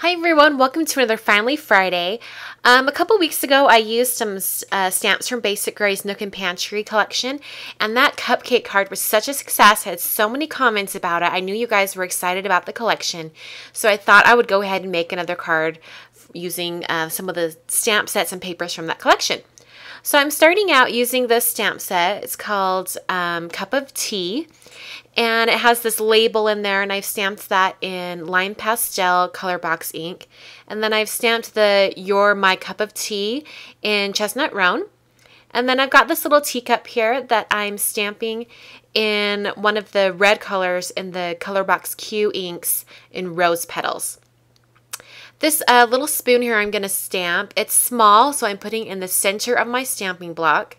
Hi everyone, welcome to another Finally Friday. A couple weeks ago I used some stamps from Basic Gray's Nook and Pantry collection, and that cupcake card was such a success. I had so many comments about it. I knew you guys were excited about the collection, so I thought I would go ahead and make another card using some of the stamp sets and papers from that collection. So I'm starting out using this stamp set. It's called Cup of Tea, and it has this label in there, and I've stamped that in Lime Pastel Color Box ink. And then I've stamped the You're My Cup of Tea in Chestnut Roan. And then I've got this little teacup here that I'm stamping in one of the red colors in the Color Box Q inks in Rose Petals. This little spoon here I'm going to stamp. It's small, so I'm putting in the center of my stamping block.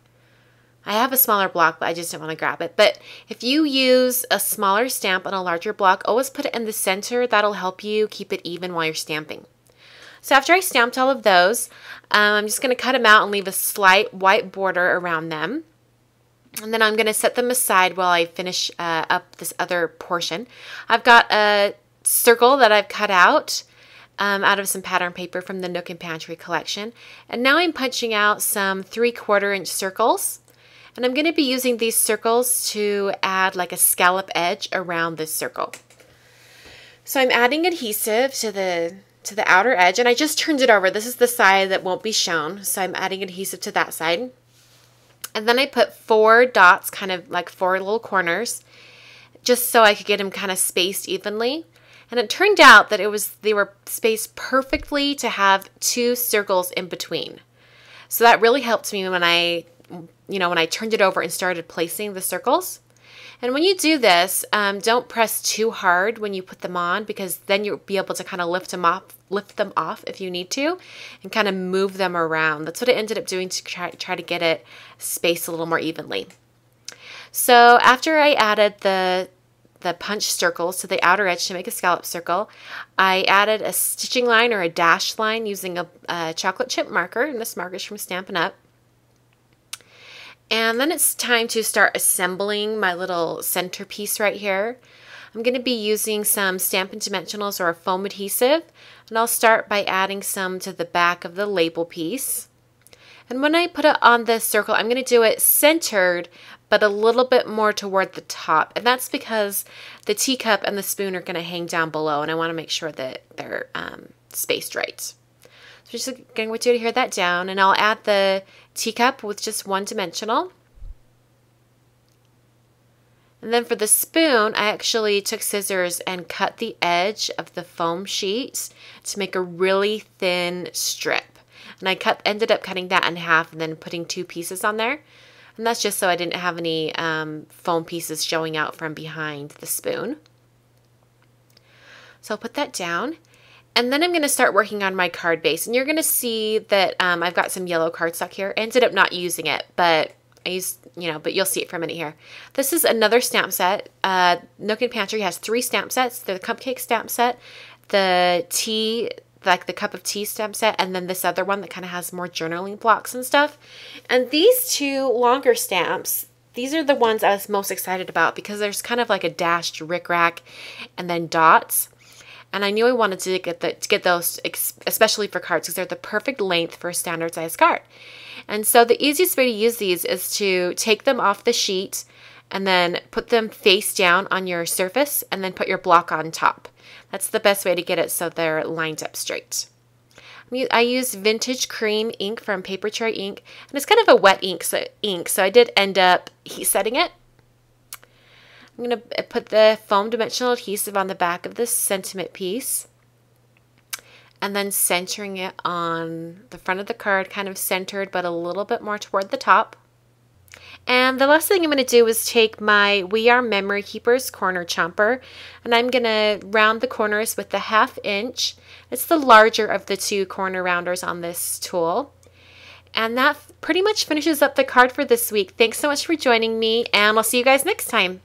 I have a smaller block, but I just didn't want to grab it. But if you use a smaller stamp on a larger block, always put it in the center. That'll help you keep it even while you're stamping. So after I stamped all of those, I'm just going to cut them out and leave a slight white border around them. And then I'm going to set them aside while I finish up this other portion. I've got a circle that I've cut out of some pattern paper from the Nook and Pantry collection. And now I'm punching out some 3/4 inch circles. And I'm going to be using these circles to add like a scallop edge around this circle. So I'm adding adhesive to the outer edge, and I just turned it over. This is the side that won't be shown, so I'm adding adhesive to that side. And then I put 4 dots, kind of like 4 little corners, just so I could get them kind of spaced evenly. And it turned out that they were spaced perfectly to have 2 circles in between. So that really helped me when I turned it over and started placing the circles. And when you do this, don't press too hard when you put them on, because then you'll be able to kind of lift them off if you need to, and kind of move them around. That's what I ended up doing to try to get it spaced a little more evenly. So after I added the punch circles to the outer edge to make a scallop circle, I added a stitching line or a dash line using a chocolate chip marker, and this marker is from Stampin' Up. And then it's time to start assembling my little centerpiece right here. I'm going to be using some Stampin' Dimensionals or a foam adhesive, and I'll start by adding some to the back of the label piece. And when I put it on the circle, I'm going to do it centered, but a little bit more toward the top. And that's because the teacup and the spoon are going to hang down below, and I want to make sure that they're spaced right. So just going to adhere that down, and I'll add the teacup with just 1 dimensional. And then for the spoon, I actually took scissors and cut the edge of the foam sheet to make a really thin strip. And I ended up cutting that in half and then putting 2 pieces on there. And that's just so I didn't have any foam pieces showing out from behind the spoon. So I'll put that down. And then I'm going to start working on my card base. And you're going to see that I've got some yellow cardstock here. I ended up not using it, but but you'll see it for a minute here. This is another stamp set. Nook and Pantry has 3 stamp sets. The cupcake stamp set, the tea, like the cup of tea stamp set, and then this other one that kind of has more journaling blocks and stuff. And these 2 longer stamps, these are the ones I was most excited about because there's kind of like a dashed rickrack and then dots. And I knew I wanted to get those, especially for cards, because they're the perfect length for a standard size card. And so the easiest way to use these is to take them off the sheet and then put them face down on your surface and then put your block on top. That's the best way to get it so they're lined up straight. I used Vintage Cream ink from Paper Tray Ink, and it's kind of a wet ink, so I did end up heat setting it. I'm going to put the foam dimensional adhesive on the back of this sentiment piece, and then centering it on the front of the card, kind of centered but a little bit more toward the top. And the last thing I'm going to do is take my We Are Memory Keepers corner chomper, and I'm going to round the corners with the 1/2 inch. It's the larger of the 2 corner rounders on this tool. And that pretty much finishes up the card for this week. Thanks so much for joining me, and I'll see you guys next time.